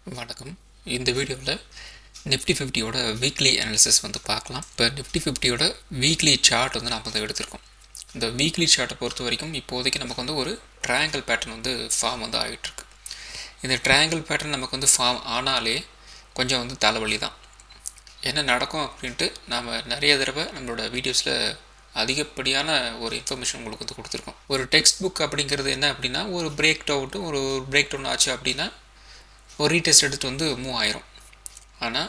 வணக்கம். இந்த வீடியோவில் நிஃப்டி 50யோட வீக்லி அனாலிசிஸ் வந்து பார்க்கலாம். இப்போ நிஃப்டி 50யோட வீக்லி சார்ட் வந்து நாம் வந்து எடுத்திருக்கோம். இந்த வீக்லி சார்ட்டை பொறுத்த வரைக்கும் இப்போதைக்கு நமக்கு வந்து ஒரு ட்ரையாங்கிள் பேட்டர்ன் வந்து ஃபார்ம் வந்து ஆகிட்டுருக்கு. இந்த ட்ரையாங்கிள் பேட்டர்ன் நமக்கு வந்து ஃபார்ம் ஆனாலே கொஞ்சம் வந்து தலைவலி தான். என்ன நடக்கும் அப்படின்ட்டு நாம் நிறைய தடவை நம்மளோட வீடியோஸில் அதிகப்படியான ஒரு இன்ஃபர்மேஷன் உங்களுக்கு வந்து கொடுத்துருக்கோம். ஒரு டெக்ஸ்ட் புக் அப்படிங்கிறது என்ன அப்படின்னா, ஒரு பிரேக் டவுன் ஆச்சு அப்படின்னா ஒரு ரீடெஸ்ட் எடுத்து வந்து மூவ் ஆயிரும். ஆனால்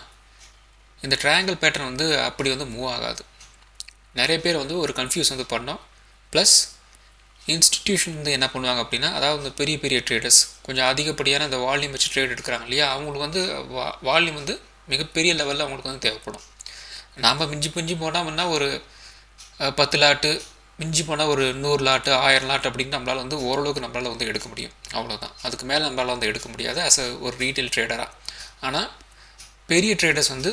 இந்த ட்ரையாங்கிள் பேட்டர்ன் வந்து அப்படி வந்து மூவ் ஆகாது. நிறைய பேர் வந்து ஒரு கன்ஃபியூஸ் வந்து பண்ணோம். ப்ளஸ் இன்ஸ்டிடியூஷன் வந்து என்ன பண்ணுவாங்க அப்படின்னா, அதாவது இந்த பெரிய பெரிய ட்ரேடர்ஸ் கொஞ்சம் அதிகப்படியான இந்த வால்யூம் வச்சு ட்ரேட் எடுக்கிறாங்க இல்லையா, அவங்களுக்கு வந்து வால்யூம் வந்து மிகப்பெரிய லெவலில் அவங்களுக்கு வந்து தேவைப்படும். நாம் மிஞ்சி போனால் ஒரு 10 லாட்டு, மிஞ்சி போனால் ஒரு 100 லாட்டு 1000 லாட் அப்படின்னு நம்மளால் வந்து ஓரளவுக்கு நம்மளால் வந்து எடுக்க முடியும். அவ்வளோதான். அதுக்கு மேலே நம்மளால் வந்து எடுக்க முடியாது ஆஸ் ஒரு ரீட்டைல் ட்ரேடராக. ஆனால் பெரிய ட்ரேடர்ஸ் வந்து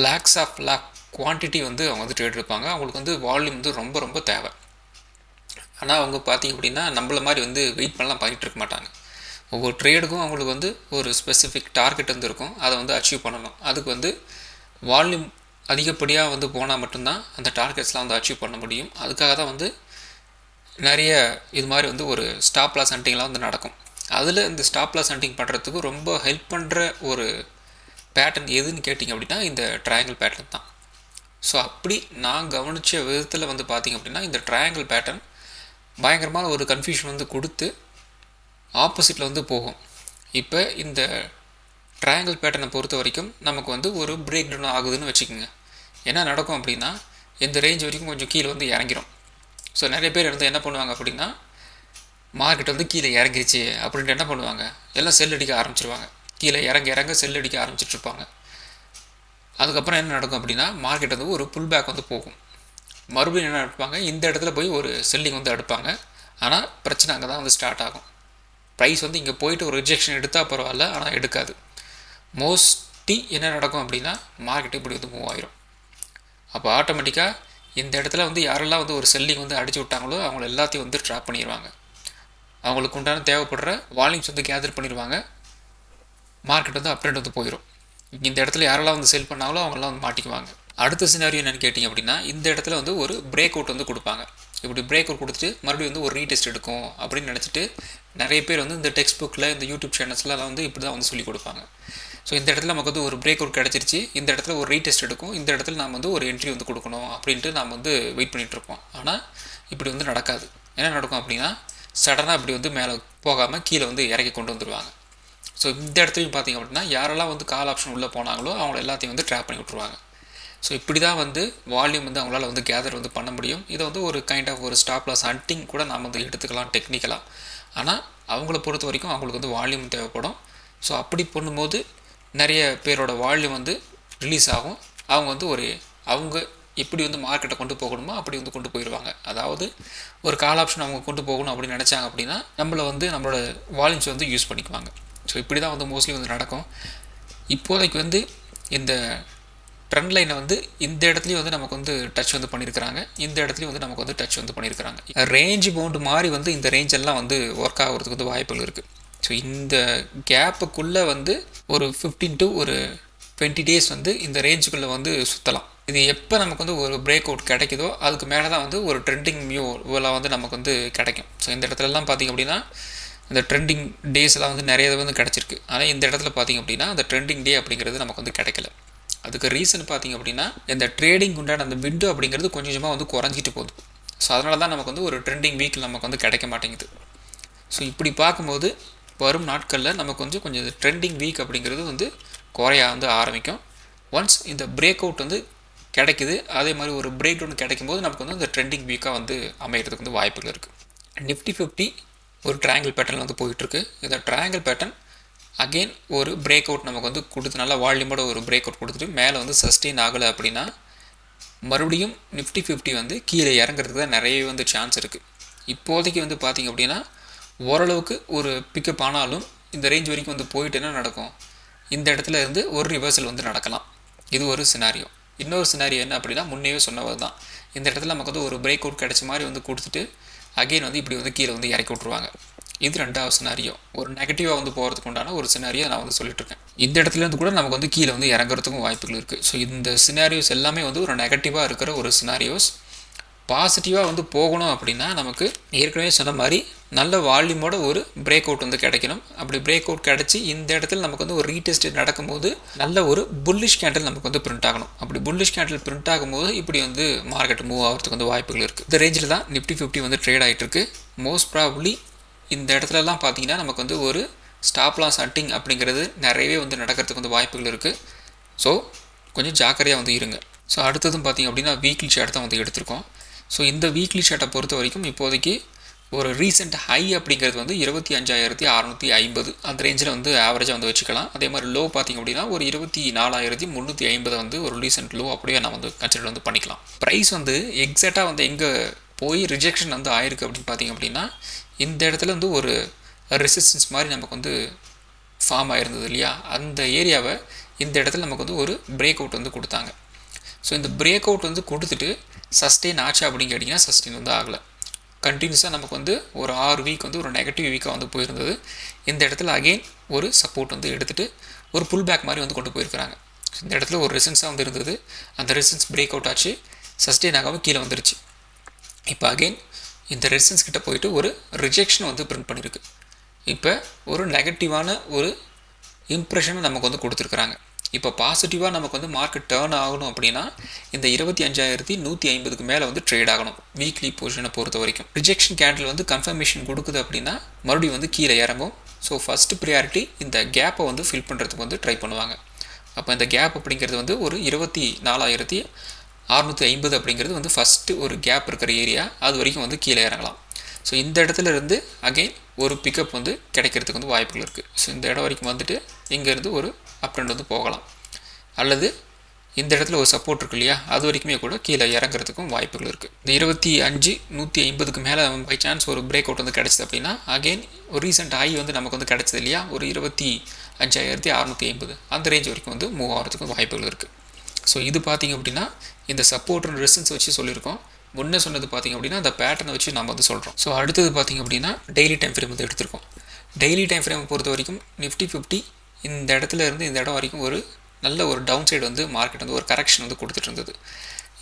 லேக்ஸ் ஆஃப் குவான்டிட்டி வந்து அவங்க வந்து ட்ரேட் எடுப்பாங்க. அவங்களுக்கு வந்து வால்யூம் வந்து ரொம்ப ரொம்ப தேவை. ஆனால் அவங்க பார்த்திங்க அப்படின்னா நம்மள மாதிரி வந்து வெயிட் பண்ணலாம் பண்ணிகிட்டு இருக்க மாட்டாங்க. ஒவ்வொரு ட்ரேடுக்கும் அவங்களுக்கு வந்து ஒரு ஸ்பெசிஃபிக் டார்கெட் வந்து இருக்கும். அதை வந்து அச்சீவ் பண்ணணும். அதுக்கு வந்து வால்யூம் அதிகப்படியாக வந்து போனால் மட்டும்தான் அந்த டார்கெட்ஸ்லாம் வந்து அச்சீவ் பண்ண முடியும். அதுக்காக தான் வந்து நிறைய இது மாதிரி வந்து ஒரு ஸ்டாப் லாஸ் ஹண்டிங்லாம் வந்து நடக்கும். அதில் இந்த ஸ்டாப் லாஸ் ஹண்டிங் பண்ணுறதுக்கு ரொம்ப ஹெல்ப் பண்ணுற ஒரு பேட்டர்ன் எதுன்னு கேட்டிங்க அப்படின்னா இந்த ட்ரையாங்கிள் பேட்டர்ன் தான். ஸோ அப்படி நான் கவனித்த விதத்தில் வந்து பார்த்திங்க அப்படின்னா இந்த ட்ரையாங்கிள் பேட்டர்ன் பயங்கரமான ஒரு கன்ஃபியூஷன் வந்து கொடுத்து ஆப்போசிட்டில் வந்து போகும். இப்போ இந்த ட்ரையாங்கிள் பேட்டர்னை பொறுத்த வரைக்கும் நமக்கு வந்து ஒரு பிரேக் டவுன் ஆகுதுன்னு வச்சுக்கோங்க. என்ன நடக்கும் அப்படின்னா இந்த ரேஞ்ச் வரைக்கும் கொஞ்சம் கீழே வந்து இறங்கிடும். ஸோ நிறைய பேர் வந்து என்ன பண்ணுவாங்க அப்படின்னா, மார்க்கெட் வந்து கீழே இறங்கிடுச்சு அப்படின்ட்டு என்ன பண்ணுவாங்க, எல்லாம் செல் அடிக்க ஆரம்பிச்சிருவாங்க. கீழே இறங்க செல் அடிக்க ஆரம்பிச்சிட்ருப்பாங்க. அதுக்கப்புறம் என்ன நடக்கும் அப்படின்னா மார்க்கெட் வந்து ஒரு புல் பேக் வந்து போகும். மறுபடியும் என்ன எடுப்பாங்க, இந்த இடத்துல போய் ஒரு செல்லிங் வந்து எடுப்பாங்க. ஆனால் பிரச்சனை அங்கே தான் வந்து ஸ்டார்ட் ஆகும். ப்ரைஸ் வந்து இங்கே போயிட்டு ஒரு ரிஜெக்ஷன் எடுத்தால் பரவாயில்ல, ஆனால் எடுக்காது. மோஸ்ட்லி என்ன நடக்கும் அப்படின்னா மார்க்கெட் இப்படி வந்து மூவ் ஆயிரும். அப்போ ஆட்டோமேட்டிக்காக இந்த இடத்துல வந்து யாரெல்லாம் வந்து ஒரு செல்லிங் வந்து அடிச்சு விட்டாங்களோ அவங்கள எல்லாத்தையும் வந்து ட்ராப் பண்ணிடுவாங்க. அவங்களுக்கு உண்டான தேவைப்படுற வால்யூம்ஸ் வந்து கேதர் பண்ணிடுவாங்க. மார்க்கெட் வந்து அப்ட்ரெண்ட் வந்து போயிடும். இந்த இடத்துல யாரெல்லாம் வந்து செல் பண்ணாங்களோ அவங்களாம் வந்து மாட்டிக்குவாங்க. அடுத்த சினாரியோ என்னென்னு கேட்டிங்க அப்படின்னா, இந்த இடத்துல வந்து ஒரு பிரேக் அவுட் வந்து கொடுப்பாங்க. இப்படி பிரேக் அவுட் கொடுத்துட்டு மறுபடியும் வந்து ஒரு ரீடெஸ்ட் எடுக்கும் அப்படின்னு நினச்சிட்டு நிறைய பேர் வந்து இந்த டெக்ஸ்ட் புக்கில் இந்த யூடியூப் சேனல்ஸ்லாம் வந்து இப்படி தான் வந்து சொல்லிக் கொடுப்பாங்க. ஸோ இந்த இடத்துல நமக்கு வந்து ஒரு பிரேக் அவுட் கிடச்சிருச்சு, இந்த இடத்துல ஒரு ரீடெஸ்ட் எடுக்கும், இந்த இடத்துல நாம் வந்து ஒரு என்ட்ரி வந்து கொடுக்கணும் அப்படின்ட்டு நாம் வந்து வெயிட் பண்ணிகிட்ருப்போம். ஆனால் இப்படி வந்து நடக்காது. என்ன நடக்கும் அப்படின்னா சடனாக இப்படி வந்து மேலே போகாமல் கீழே வந்து இறக்கி கொண்டு வந்துடுவாங்க. ஸோ இந்த இடத்துலையும் பார்த்திங்க அப்படின்னா யாரெல்லாம் வந்து கால் ஆப்ஷன் உள்ளே போனாங்களோ அவங்கள எல்லாத்தையும் வந்து ட்ராப் பண்ணி விட்ருவாங்க. ஸோ இப்படி தான் வந்து வால்யூம் வந்து அவங்களால வந்து கேதர் வந்து பண்ண முடியும். இதை வந்து ஒரு கைண்ட் ஆஃப் ஒரு ஸ்டாப் லாஸ் ஹண்டிங் கூட நாம் வந்து எடுத்துக்கலாம் டெக்னிக்கலாக. ஆனால் அவங்கள பொறுத்த வரைக்கும் அவங்களுக்கு வந்து வால்யூம் தேவைப்படும். ஸோ அப்படி பண்ணும்போது நிறைய பேரோட வால்யூம் வந்து ரிலீஸ் ஆகும். அவங்க வந்து அவங்க எப்படி வந்து மார்க்கெட்டை கொண்டு போகணுமோ அப்படி வந்து கொண்டு போயிடுவாங்க. அதாவது ஒரு கால் ஆப்ஷன் அவங்க கொண்டு போகணும் அப்படின்னு நினச்சாங்க அப்படின்னா நம்மளோட வால்யூம்ஸ் வந்து யூஸ் பண்ணிக்குவாங்க. ஸோ இப்படி தான் வந்து மோஸ்ட்லி வந்து நடக்கும். இப்போதைக்கு வந்து இந்த ட்ரெண்ட் லைனை வந்து இந்த இடத்துலையும் வந்து நமக்கு வந்து டச் வந்து பண்ணியிருக்கிறாங்க, இந்த இடத்துலையும் வந்து நமக்கு வந்து டச் வந்து பண்ணியிருக்கிறாங்க. ரேஞ்ச் பவுண்டு மாதிரி வந்து இந்த ரேஞ்செல்லாம் வந்து ஒர்க் ஆகிறதுக்கு வந்து வாய்ப்புகள் இருக்குது. ஸோ இந்த கேப்புக்குள்ளே வந்து ஒரு 15 to ஒரு 20 டேஸ் வந்து இந்த ரேஞ்சுக்குள்ளே வந்து சுற்றலாம். இது எப்போ நமக்கு வந்து ஒரு பிரேக் அவுட் கிடைக்குதோ அதுக்கு மேலே தான் வந்து ஒரு ட்ரெண்டிங் வியூவில் வந்து நமக்கு வந்து கிடைக்கும். ஸோ இந்த இடத்துலலாம் பார்த்திங்க அப்படின்னா இந்த ட்ரெண்டிங் டேஸ்லாம் வந்து நிறைய வந்து கிடச்சிருக்கு. ஆனால் இந்த இடத்துல பார்த்திங்க அப்படின்னா அந்த ட்ரெண்டிங் டே அப்படிங்கிறது நமக்கு வந்து கிடைக்கல. அதுக்கு ரீசன் பார்த்திங்க அப்படின்னா இந்த ட்ரேடிங் உண்டான அந்த விண்டோ அப்படிங்கிறது கொஞ்சம் கொஞ்சமாக வந்து குறைஞ்சிட்டு போகுது. ஸோ அதனால தான் நமக்கு வந்து ஒரு ட்ரெண்டிங் வீக் நமக்கு வந்து கிடைக்க மாட்டேங்குது. ஸோ இப்படி பார்க்கும்போது வரும் நாட்களில் நமக்கு வந்து கொஞ்சம் ட்ரெண்டிங் வீக் அப்படிங்கிறது வந்து குறைய வந்து ஆரம்பிக்கும். ஒன்ஸ் இந்த பிரேக் அவுட் வந்து கிடைக்குது, அதே மாதிரி ஒரு பிரேக் டவுன் கிடைக்கும்போது நமக்கு வந்து இந்த ட்ரெண்டிங் வீக்காக வந்து அமைகிறதுக்கு வந்து வாய்ப்புகள் இருக்குது. நிஃப்டி 50 ஒரு ட்ரையாங்கிள் பேட்டர்ன் வந்து போயிட்டுருக்கு. இந்த ட்ரையாங்கிள் பேட்டர்ன் அகெயின் ஒரு பிரேக் அவுட் நமக்கு வந்து கொடுத்து நல்லா வால்யூமோட ஒரு பிரேக் அவுட் கொடுத்துட்டு மேலே வந்து சஸ்டெயின் ஆகலை அப்படின்னா மறுபடியும் நிஃப்டி 50 வந்து கீழே இறங்குறதுக்கு தான் நிறைய வந்து சான்ஸ் இருக்குது. இப்போதைக்கு வந்து பார்த்திங்க அப்படின்னா ஓரளவுக்கு ஒரு பிக்கப் ஆனாலும் இந்த ரேஞ்ச் வரைக்கும் வந்து போயிட்டு என்ன நடக்கும், இந்த இடத்துல இருந்து ஒரு ரிவர்சல் வந்து நடக்கலாம். இது ஒரு சினாரியோ. இன்னொரு சினாரியோ என்ன அப்படின்னா முன்னே சொன்னது தான், இந்த இடத்துல நமக்கு வந்து ஒரு பிரேக் அவுட் கிடைச்ச மாதிரி வந்து கொடுத்துட்டு அகெயின் வந்து இப்படி வந்து கீழே வந்து இறக்கி விட்ருவாங்க. இது ரெண்டாவது சினாரியோ. ஒரு நெகட்டிவாக வந்து போகிறதுக்கு உண்டான ஒரு சினாரியோ நான் வந்து சொல்லிட்டுருக்கேன். இந்த இடத்துலேருந்து கூட நமக்கு வந்து கீழே வந்து இறங்குறதுக்கும் வாய்ப்புகள் இருக்குது. ஸோ இந்த சினாரியோஸ் எல்லாமே வந்து ஒரு நெகட்டிவாக இருக்கிற ஒரு சினாரியோஸ். பாசிட்டிவாக வந்து போகணும் அப்படின்னா நமக்கு ஏற்கனவே சொன்ன மாதிரி நல்ல வால்யூமோட ஒரு பிரேக் அவுட் வந்து கிடைக்கணும். அப்படி பிரேக் அவுட் கிடச்சி இந்த இடத்துல நமக்கு வந்து ஒரு ரீடெஸ்ட் நடக்கும்போது நல்ல ஒரு புல்லிஷ் கேண்டில் நமக்கு வந்து பிரிண்ட் ஆகணும். அப்படி புல்லிஷ் கேண்டில் பிரிண்ட் ஆகும்போது இப்படி வந்து மார்க்கெட் மூவ் ஆகிறதுக்கு வந்து வாய்ப்புகள் இருக்குது. இந்த ரேஞ்சில் தான் நிஃப்டி 50 வந்து ட்ரேட் ஆகிட்டு இருக்கு. மோஸ்ட் ப்ராபப்ளி இந்த இடத்துலலாம் பார்த்தீங்கன்னா நமக்கு வந்து ஒரு ஸ்டாப் லாஸ் ஹண்டிங் அப்படிங்கிறது நிறையவே வந்து நடக்கிறதுக்கு வந்து வாய்ப்புகள் இருக்குது. ஸோ கொஞ்சம் ஜாக்கிரதையாக வந்து இருங்க. ஸோ அடுத்ததும் பார்த்திங்க அப்படின்னா வீக்லி சார்ட் தான் வந்து எடுத்திருக்கோம். ஸோ இந்த வீக்லி சார்ட்டை பொறுத்த வரைக்கும் இப்போதைக்கு ஒரு ரீசெண்ட் ஹை அப்படிங்கிறது வந்து 25,650 அந்த ரேஞ்சில் வந்து ஆவரேஜாக வந்து வச்சுக்கலாம். அதே மாதிரி லோ பார்த்திங்க அப்படின்னா ஒரு 24,350 வந்து ஒரு ரீசெண்ட் லோ அப்படியே நான் வந்து கன்சிடர் வந்து பண்ணிக்கலாம். ப்ரைஸ் வந்து எக்ஸாக்டாக வந்து எங்கே போய் ரிஜெக்ஷன் வந்து ஆயிருக்கு அப்படின்னு பார்த்திங்க அப்படின்னா இந்த இடத்துல வந்து ஒரு ரெசிஸ்டன்ஸ் மாதிரி நமக்கு வந்து ஃபார்ம் ஆகிருந்தது இல்லையா, அந்த ஏரியாவை இந்த இடத்துல நமக்கு வந்து ஒரு பிரேக் அவுட் வந்து கொடுத்தாங்க. ஸோ இந்த பிரேக் அவுட் வந்து கொடுத்துட்டு சஸ்டெயின் ஆச்சா அப்படின்னு கேட்டிங்கன்னா சஸ்டெயின் வந்து ஆகலை. கண்டினியூஸாக நமக்கு வந்து ஒரு 6 வீக் வந்து ஒரு நெகட்டிவ் வீக்காக வந்து போயிருந்தது. இந்த இடத்துல அகெயின் ஒரு சப்போர்ட் வந்து எடுத்துகிட்டு ஒரு புல் பேக் மாதிரி வந்து கொண்டு போயிருக்கிறாங்க. இந்த இடத்துல ஒரு ரெசிஸ்டன்ஸாக வந்து இருந்தது. அந்த ரெசிஸ்டன்ஸ் பிரேக் அவுட் ஆச்சு, சஸ்டெயின் ஆகாமல் கீழே வந்துருச்சு. இப்போ அகெயின் இந்த ரெசிஸ்டன்ஸ் கிட்ட போயிட்டு ஒரு ரிஜெக்ஷன் வந்து பிரிண்ட் பண்ணியிருக்கு. இப்போ ஒரு நெகட்டிவான ஒரு இம்ப்ரெஷனை நமக்கு வந்து கொடுத்துருக்குறாங்க. இப்போ பாசிட்டிவாக நமக்கு வந்து மார்க்கெட் டேர்ன் ஆகணும் அப்படின்னா இந்த 25,150க்கு மேலே வந்து ட்ரேட் ஆகணும் வீக்லி பொசிஷனை பொறுத்த வரைக்கும். ரிஜெக்ஷன் கேண்டில் வந்து கன்ஃபர்மேஷன் கொடுக்குது அப்படின்னா மறுபடியும் வந்து கீழே இறங்கும். ஸோ ஃபஸ்ட்டு ப்ரியாரிட்டி இந்த கேப்பை வந்து ஃபில் பண்ணுறதுக்கு வந்து ட்ரை பண்ணுவாங்க. அப்போ இந்த கேப் அப்படிங்கிறது வந்து ஒரு 24,650 அப்படிங்கிறது வந்து ஃபஸ்ட்டு ஒரு கேப் இருக்கிற ஏரியா, அது வரைக்கும் வந்து கீழே இறங்கலாம். ஸோ இந்த இடத்துல இருந்து அகெயின் ஒரு பிக்கப் வந்து கிடைக்கிறதுக்கு வந்து வாய்ப்புகள் இருக்குது. ஸோ இந்த இடம் வரைக்கும் வந்துட்டு இங்கேருந்து ஒரு அப் ட்ரெண்ட் வந்து போகலாம். அல்லது இந்த இடத்துல ஒரு சப்போர்ட் இருக்கு இல்லையா, அது வரைக்குமே கூட கீழே இறங்குறதுக்கும் வாய்ப்புகள் இருக்குது. இந்த 25,150க்கு மேலே பை சான்ஸ் ஒரு பிரேக் அவுட் வந்து கிடச்சிது அப்படின்னா அகெயின் ஒரு ரீசெண்ட் ஹை வந்து நமக்கு வந்து கிடச்சிது இல்லையா, ஒரு 25,650 அந்த ரேஞ்ச் வரைக்கும் வந்து மூவ் ஆகிறதுக்கும் வாய்ப்புகள் இருக்குது. ஸோ இது பார்த்திங்க அப்படின்னா இந்த சப்போர்ட் அண்ட் ரெசிஸ்டன்ஸ் வச்சு சொல்லியிருக்கோம். முன்னே சொன்னது பார்த்திங்க அப்படின்னா அந்த பேட்டர்னை வச்சு நம்ம வந்து சொல்கிறோம். ஸோ அடுத்தது பார்த்திங்க அப்படின்னா டெய்லி டைம் ஃப்ரேம் வந்து எடுத்திருக்கோம். டெய்லி டைம் ஃப்ரேமை பொறுத்த வரைக்கும் நிஃப்டி 50 இந்த இடத்துல இருந்து இந்த இடம் வரைக்கும் ஒரு நல்ல ஒரு டவுன் சைடு வந்து மார்க்கெட் வந்து ஒரு கரெக்ஷன் வந்து கொடுத்துட்டு இருந்தது.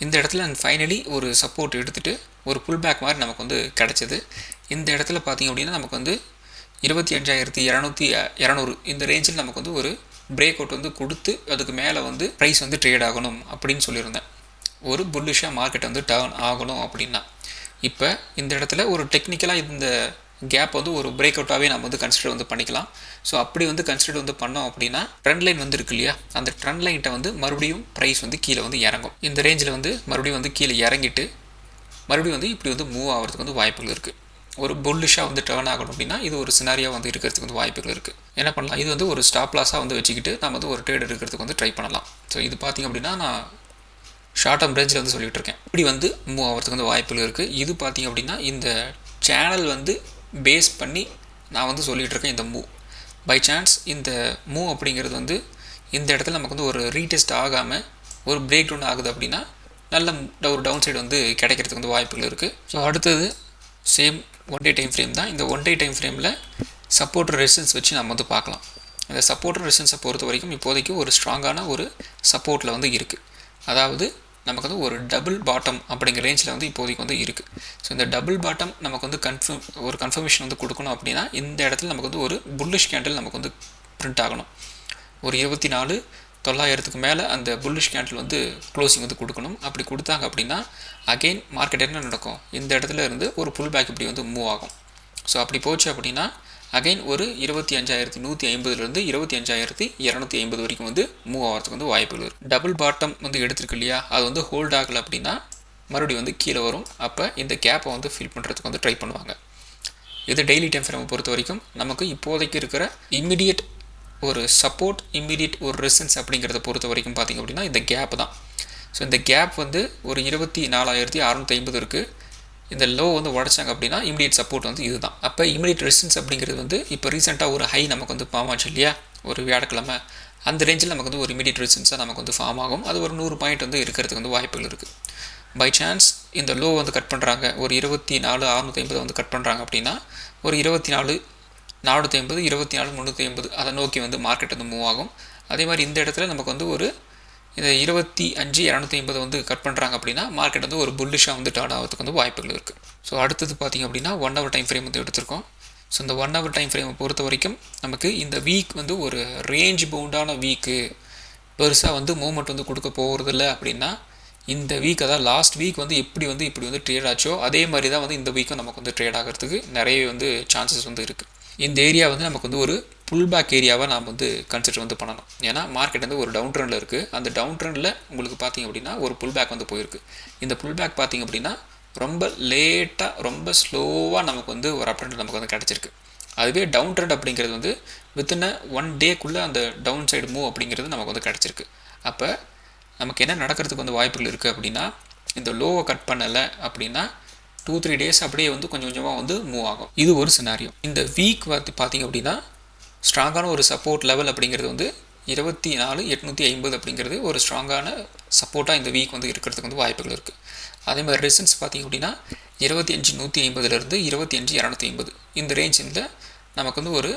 இந்த இடத்துல ஃபைனலி ஒரு சப்போர்ட் எடுத்துகிட்டு ஒரு புல் பேக் மாதிரி நமக்கு வந்து கிடச்சிது. இந்த இடத்துல பார்த்திங்க அப்படின்னா நமக்கு வந்து 25,200 இந்த ரேஞ்சில் நமக்கு வந்து ஒரு பிரேக் அவுட் வந்து கொடுத்து அதுக்கு மேலே வந்து ப்ரைஸ் வந்து ட்ரேட் ஆகணும் அப்படின்னு சொல்லியிருந்தேன். ஒரு புல்லிஷாக மார்க்கெட் வந்து டர்ன் ஆகணும் அப்படின்னா இப்போ இந்த இடத்துல ஒரு டெக்னிக்கலாக இந்த கேப் வந்து ஒரு பிரேக் அவுட்டாகவே நம்ம வந்து கன்சிடர் வந்து பண்ணிக்கலாம். ஸோ அப்படி வந்து கன்சிடர் வந்து பண்ணோம் அப்படின்னா ட்ரெண்ட் லைன் வந்து இருக்கு இல்லையா, அந்த ட்ரெண்ட் லைன்கிட்ட வந்து மறுபடியும் ப்ரைஸ் வந்து கீழே வந்து இறங்கும். இந்த ரேஞ்சில் வந்து மறுபடியும் வந்து கீழே இறங்கிட்டு மறுபடியும் வந்து இப்படி வந்து மூவ் ஆகிறதுக்கு வந்து வாய்ப்புகள் இருக்குது. ஒரு புல்லிஷாக வந்து டர்ன் ஆகணும் அப்படின்னா இது ஒரு சினாரியாக வந்து இருக்கிறதுக்கு வந்து வாய்ப்புகள் இருக்குது. என்ன பண்ணலாம், இது வந்து ஒரு ஸ்டாப் லாஸாக வந்து வச்சுக்கிட்டு நம்ம வந்து ஒரு ட்ரேட் எடுக்கிறதுக்கு வந்து ட்ரை பண்ணலாம். ஸோ இது பார்த்திங்க அப்படின்னா நான் ஷார்ட் டர்ம் ரேஞ்சில் வந்து சொல்லிகிட்டு இருக்கேன். இப்படி வந்து மூவ் ஆகிறதுக்கு வந்து வாய்ப்புகள் இருக்குது. இது பார்த்திங்க அப்படின்னா இந்த சேனல் வந்து பேஸ் பண்ணி நான் வந்து சொல்லிகிட்டு இருக்கேன். இந்த மூவ் பை சான்ஸ் இந்த மூவ் அப்படிங்கிறது வந்து இந்த இடத்துல நமக்கு வந்து ஒரு ரீடெஸ்ட் ஆகாமல் ஒரு பிரேக் டவுன் ஆகுது அப்படின்னா நல்ல ஒரு டவுன் சைடு வந்து கிடைக்கிறதுக்கு வந்து வாய்ப்புகள் இருக்குது. ஸோ அடுத்தது same one day time frame தான். இந்த ஒன் டே டைம் ஃப்ரேமில் சப்போர்ட் ரெசிஸ்டன்ஸ் வச்சு நம்ம வந்து பார்க்கலாம். இந்த சப்போர்ட் ரெசிஸ்டன்ஸை பொறுத்த வரைக்கும் இப்போதைக்கு ஒரு ஸ்ட்ராங்கான ஒரு சப்போர்ட்டில் வந்து இருக்குது. அதாவது நமக்கு வந்து ஒரு டபுள் பாட்டம் அப்படிங்கிற ரேஞ்சில் வந்து இப்போதைக்கு வந்து இருக்குது. ஸோ இந்த டபுள் பாட்டம் நமக்கு வந்து கன்ஃபர்மேஷன் வந்து கொடுக்கணும் அப்படின்னா இந்த இடத்துல நமக்கு வந்து ஒரு புல்லிஷ் கேண்டில் நமக்கு வந்து பிரிண்ட் ஆகணும். ஒரு 24,900க்கு மேலே அந்த புல்லிஷ் கேண்டில் வந்து க்ளோசிங் வந்து கொடுக்கணும். அப்படி கொடுத்தாங்க அப்படின்னா அகெயின் மார்க்கெட் என்ன நடக்கும், இந்த இடத்துல இருந்து ஒரு புல் பேக் இப்படி வந்து மூவ் ஆகும். ஸோ அப்படி போச்சு அப்படின்னா அகெயின் ஒரு 25,150லேருந்து 25,250 வரைக்கும் வந்து மூவ் ஆகிறதுக்கு வந்து வாய்ப்புகள் இருக்குது. டபுள் பாட்டம் வந்து எடுத்துருக்கு இல்லையா, அது வந்து ஹோல்ட் ஆகலை அப்படின்னா மறுபடியும் வந்து கீழே வரும். அப்போ இந்த கேப்பை வந்து ஃபில் பண்ணுறதுக்கு வந்து ட்ரை பண்ணுவாங்க. இது டெய்லி டைம் ஃப்ரேமை பொறுத்த வரைக்கும் நமக்கு இப்போதைக்கு இருக்கிற இம்மிடியட் ஒரு சப்போர்ட், இம்மிடியட் ஒரு ரெசிஸ்டன்ஸ் அப்படிங்கிறத பொறுத்த வரைக்கும் பார்த்திங்க அப்படின்னா இந்த கேப் தான். ஸோ இந்த கேப் வந்து ஒரு 24,650 இருக்குது. இந்த லோ வந்து உடச்சாங்க அப்படின்னா இமீடியட் சப்போர்ட் வந்து இதுதான். அப்போ இமீடியட் ரெசிஸ்டன்ஸ் அப்படிங்கிறது வந்து இப்போ ரீசெண்டாக ஒரு ஹை நமக்கு வந்து ஃபார்ம் ஆச்சு இல்லையா, ஒரு வியாழக்கிழமை, அந்த ரேஞ்சில் நமக்கு வந்து ஒரு இமீடியட் ரெசிஸ்டன்ஸாக நமக்கு வந்து ஃபார்ம் ஆகும். அது ஒரு 100 பாயிண்ட் வந்து இருக்கிறதுக்கு வந்து வாய்ப்புகள் இருக்குது. பை சான்ஸ் இந்த லோ வந்து கட் பண்ணுறாங்க, ஒரு 24,650 வந்து கட் பண்ணுறாங்க அப்படின்னா ஒரு 24 450 24 350 அதை நோக்கி வந்து மார்க்கெட் வந்து மூவ் ஆகும். அதே மாதிரி இந்த இடத்துல நமக்கு வந்து ஒரு இந்த 25 250 வந்து கட் பண்ணுறாங்க அப்படின்னா மார்க்கெட் வந்து ஒரு புல்லிஷாக வந்து டர்ன் ஆகிறதுக்கு வந்து வாய்ப்புகள் இருக்குது. ஸோ அடுத்தது பார்த்திங்க அப்படின்னா 1 hour டைம் ஃப்ரேம் வந்து எடுத்திருக்கோம். ஸோ இந்த 1 hour டைம் ஃப்ரேமை பொறுத்த வரைக்கும் நமக்கு இந்த வீக் வந்து ஒரு ரேஞ்ச் பவுண்டான வீக்கு, பெருசாக வந்து மூவ்மெண்ட் வந்து கொடுக்க போகிறதில்ல அப்படின்னா இந்த வீக், அதாவது லாஸ்ட் வீக் வந்து இப்படி வந்து ட்ரேட் ஆச்சோ அதே மாதிரி தான் வந்து இந்த வீக்கும் நமக்கு வந்து ட்ரேட் ஆகிறதுக்கு நிறைய வந்து சான்சஸ் வந்து இருக்குது. இந்த ஏரியா வந்து நமக்கு வந்து ஒரு புல் பேக் ஏரியாவை நாம் வந்து கன்சிடர் வந்து பண்ணணும். ஏன்னா மார்க்கெட் வந்து ஒரு டவுன் ட்ரெண்டில் இருக்குது. அந்த டவுன் ட்ரெண்டில் உங்களுக்கு பார்த்திங்க அப்படின்னா ஒரு புல் பேக் வந்து போயிருக்கு. இந்த புல் பேக் பார்த்திங்க அப்படின்னா ரொம்ப லேட்டாக ரொம்ப ஸ்லோவாக நமக்கு வந்து ஒரு அப் ட்ரெண்ட் நமக்கு வந்து கிடச்சிருக்கு. அதுவே டவுன் ட்ரெண்ட் அப்படிங்கிறது வந்து வித்தின் 1 டேக்குள்ளே அந்த டவுன் சைடு மூவ் அப்படிங்கிறது நமக்கு வந்து கிடச்சிருக்கு. அப்போ நமக்கு என்ன நடக்கிறதுக்கு வந்து வாய்ப்புகள் இருக்குது அப்படின்னா, இந்த லோவை கட் பண்ணலை அப்படின்னா 2-3 days அப்படியே வந்து கொஞ்சம் கொஞ்சமாக வந்து மூவ் ஆகும். இது ஒரு சினாரியோ. இந்த வீக் வந்து பார்த்திங்க அப்படின்னா ஸ்ட்ராங்கான ஒரு சப்போர்ட் லெவல் அப்படிங்கிறது வந்து 24,850 அப்படிங்கிறது ஒரு ஸ்ட்ராங்கான சப்போர்ட்டாக இந்த வீக் வந்து இருக்கிறதுக்கு வந்து வாய்ப்புகள் இருக்குது. அதே மாதிரி ரெசிஸ்டன்ஸ் பார்த்திங்க அப்படின்னா 25,150 25,250 இந்த ரேஞ்சில் நமக்கு வந்து ஒரு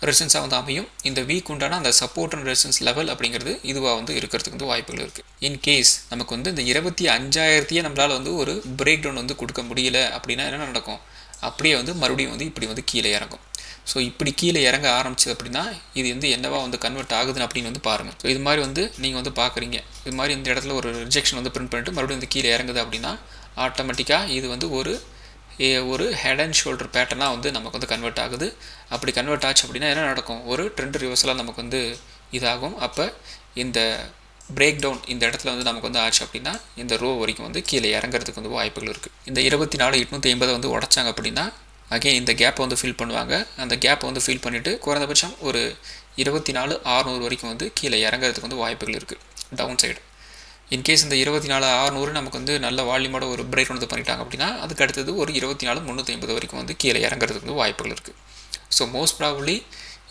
ரெசிஸ்டன்ஸாக வந்து அமையும். இந்த வீக் உண்டான அந்த சப்போர்ட் அண்ட் ரெசிஸ்டன்ஸ் லெவல் அப்படிங்கிறது இதுவாக வந்து இருக்கிறதுக்கு வந்து வாய்ப்புகள் இருக்குது. இன்கேஸ் நமக்கு வந்து இந்த 25,000 நம்மளால் வந்து ஒரு பிரேக் டவுன் வந்து கொடுக்க முடியல அப்படின்னா என்ன நடக்கும், அப்படியே வந்து மறுபடியும் வந்து இப்படி வந்து கீழே இறங்கும். ஸோ இப்படி கீழே இறங்க ஆரம்பிச்சது அப்படின்னா இது வந்து என்னவா வந்து கன்வெர்ட் ஆகுதுன்னு அப்படின்னு வந்து பாருங்கள். ஸோ இது மாதிரி வந்து நீங்கள் வந்து பார்க்குறீங்க, இது மாதிரி இந்த இடத்துல ஒரு ரிஜெக்ஷன் வந்து பிரிண்ட் பண்ணிட்டு மறுபடியும் வந்து கீழே இறங்குது அப்படின்னா ஆட்டோமேட்டிக்காக இது வந்து ஒரு ஹெட் அண்ட் ஷோல்டர் பேட்டர்னாக வந்து நமக்கு வந்து கன்வெர்ட் ஆகுது. அப்படி கன்வெர்ட் ஆச்சு அப்படின்னா என்ன நடக்கும், ஒரு ட்ரெண்ட் ரிவர்சலாக நமக்கு வந்து இதாகும். அப்போ இந்த பிரேக் டவுன் இந்த இடத்துல வந்து நமக்கு வந்து ஆச்சு அப்படின்னா இந்த ரோ வரைக்கும் வந்து கீழே இறங்குறதுக்கு வந்து வாய்ப்புகள் இருக்குது. இந்த 24,850 வந்து உடச்சாங்க அப்படின்னா அகெயின் இந்த கேப்பை வந்து ஃபில் பண்ணுவாங்க. அந்த கேப்பை வந்து ஃபில் பண்ணிவிட்டு குறைந்தபட்சம் ஒரு 24,600 வரைக்கும் வந்து கீழே இறங்குறதுக்கு வந்து வாய்ப்புகள் இருக்குது டவுன் சைடு. இன்கேஸ் இந்த 24,600 நமக்கு வந்து நல்ல வால்யூமோட ஒரு பிரேக் வந்து பண்ணிட்டாங்க அப்படின்னா அதுக்கு அடுத்தது ஒரு 24,350 வரைக்கும் வந்து கீழே இறங்குறதுக்கு வந்து வாய்ப்புகள் இருக்குது. ஸோ மோஸ்ட் ப்ராபப்ளி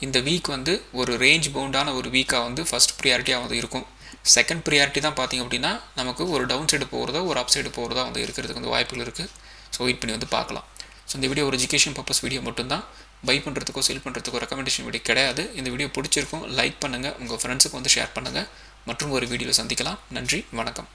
இந்த வீக் வந்து ஒரு ரேஞ்ச் பவுண்டான ஒரு வீக்காக வந்து ஃபஸ்ட் ப்ரியாரிட்டியாக வந்து இருக்கும். செகண்ட் ப்ரியாரிட்டி தான் பார்த்திங்க அப்படின்னா நமக்கு ஒரு டவுன் சைடு போகிறதோ ஒரு அப் சைடு போகிறதா வந்து இருக்கிறதுக்கு வந்து வாய்ப்புகள் இருக்குது. ஸோ வெயிட் பண்ணி வந்து பார்க்கலாம். ஸோ இந்த வீடியோ ஒரு எஜுகேஷன் பர்பஸ் வீடியோ மட்டும்தான். பை பண்ணுறதுக்கோ செல் பண்ணுறதுக்கோ ரெக்கமெண்டேஷன் வீடியோ கிடையாது. இந்த வீடியோ பிடிச்சிருக்கும் லைக் பண்ணுங்கள், உங்கள் ஃப்ரெண்ட்ஸுக்கு வந்து ஷேர் பண்ணுங்கள். மற்றும் ஒரு வீடியோவில் சந்திக்கலாம். நன்றி, வணக்கம்.